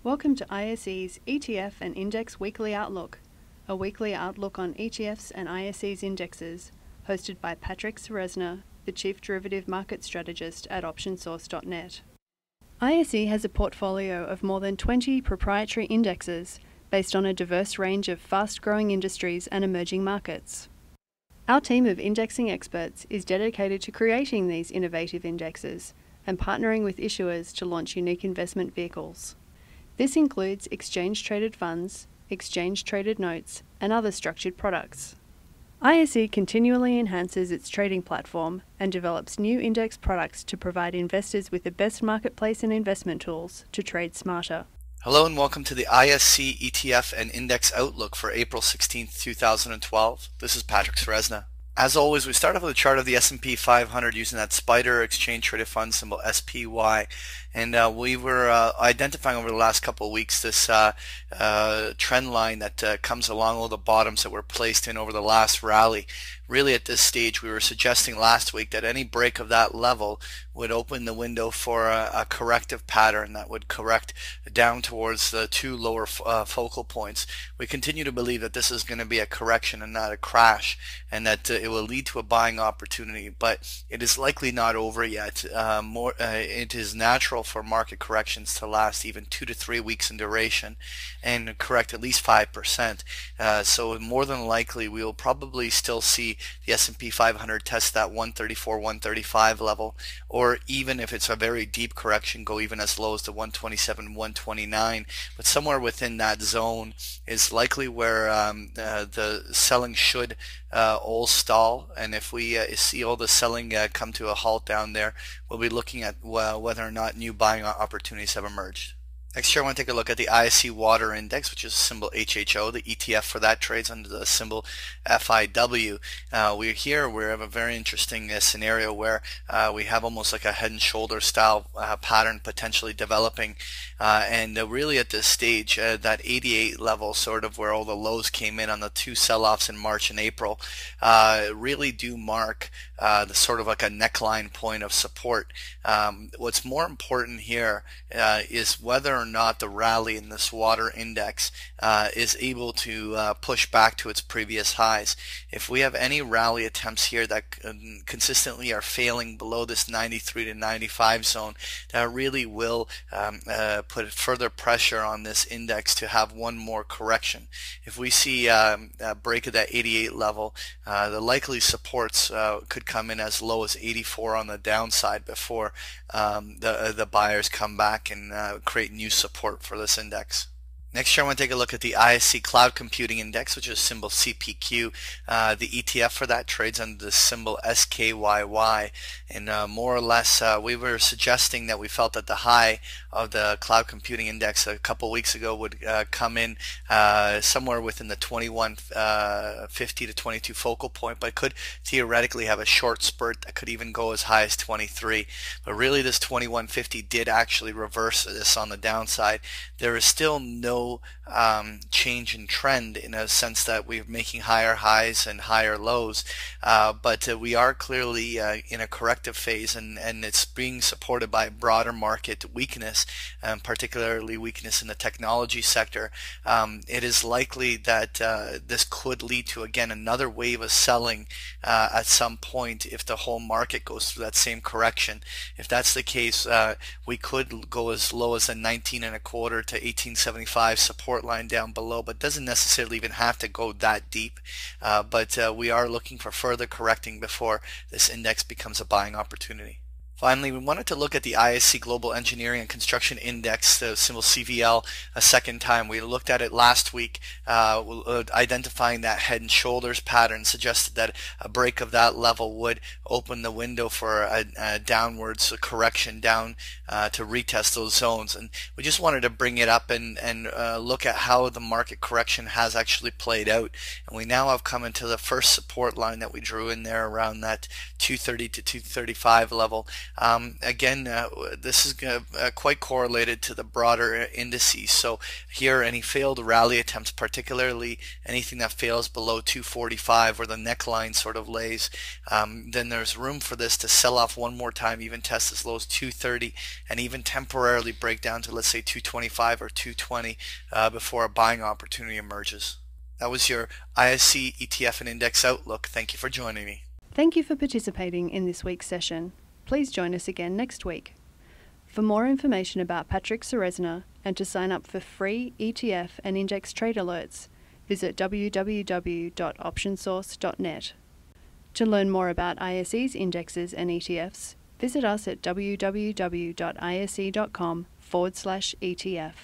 Welcome to ISE's ETF and Index Weekly Outlook, a weekly outlook on ETFs and ISE's indexes, hosted by Patrick Ceresna, the Chief Derivative Market Strategist at OptionSource.net. ISE has a portfolio of more than 20 proprietary indexes based on a diverse range of fast-growing industries and emerging markets. Our team of indexing experts is dedicated to creating these innovative indexes and partnering with issuers to launch unique investment vehicles. This includes exchange-traded funds, exchange-traded notes, and other structured products. ISE continually enhances its trading platform and develops new index products to provide investors with the best marketplace and investment tools to trade smarter. Hello and welcome to the ISE ETF and Index Outlook for April 16, 2012. This is Patrick Ceresna. As always, we start off with a chart of the S&P 500 using that SPDR exchange traded fund symbol SPY, and we were identifying over the last couple of weeks this trend line that comes along all the bottoms that were placed in over the last rally. Really, at this stage, we were suggesting last week that any break of that level would open the window for a corrective pattern that would correct down towards the two lower focal points. We continue to believe that this is going to be a correction and not a crash, and that it will lead to a buying opportunity, but it is likely not over yet. It is natural for market corrections to last even 2 to 3 weeks in duration and correct at least 5%. So more than likely, we will probably still see the S&P 500 test that 134, 135 level, or even if it's a very deep correction, go even as low as the 127, 129. But somewhere within that zone is likely where the selling should all stall, and if we see all the selling come to a halt down there, we'll be looking at whether or not new buying opportunities have emerged. Next here, I want to take a look at the ISE Water Index, which is a symbol HHO. The ETF for that trades under the symbol FIW. We have a very interesting scenario where we have almost like a head and shoulder style pattern potentially developing, and really at this stage, that 88 level, sort of where all the lows came in on the two sell-offs in March and April, really do mark the sort of like a neckline point of support. What's more important here is whether or not the rally in this water index is able to push back to its previous highs. If we have any rally attempts here that consistently are failing below this 93 to 95 zone, that really will put further pressure on this index to have one more correction. If we see a break of that 88 level, the likely supports could come in as low as 84 on the downside before the buyers come back and create new support for this index. Next year, I want to take a look at the ISE Cloud Computing Index, which is symbol CPQ. The ETF for that trades under the symbol SKYY. And more or less, we were suggesting that we felt that the high of the Cloud Computing Index a couple weeks ago would come in somewhere within the 2150 to 22 focal point, but could theoretically have a short spurt that could even go as high as 23. But really, this 2150 did actually reverse this on the downside. There is still no change in trend in a sense that we're making higher highs and higher lows, but we are clearly in a corrective phase, and it's being supported by broader market weakness, particularly weakness in the technology sector. It is likely that this could lead to, again, another wave of selling at some point if the whole market goes through that same correction. If that's the case, we could go as low as a 19 and a quarter to 1875 support line down below, but doesn't necessarily even have to go that deep. But we are looking for further correcting before this index becomes a buying opportunity. Finally, we wanted to look at the ISE Global Engineering and Construction Index, the symbol CVL, a second time. We looked at it last week, identifying that head and shoulders pattern, suggested that a break of that level would open the window for a downwards correction down to retest those zones. And we just wanted to bring it up and look at how the market correction has actually played out. And we now have come into the first support line that we drew in there around that 230 to 235 level. Again, this is quite correlated to the broader indices. So here, any failed rally attempts, particularly anything that fails below 245 where the neckline sort of lays, then there's room for this to sell off one more time, even test as low as 230, and even temporarily break down to, let's say, 225 or 220 before a buying opportunity emerges. That was your ISE ETF and Index Outlook. Thank you for joining me. Thank you for participating in this week's session. Please join us again next week. For more information about Patrick Ceresna and to sign up for free ETF and index trade alerts, visit www.optionsource.net. To learn more about ISE's indexes and ETFs, visit us at www.ise.com/ETF.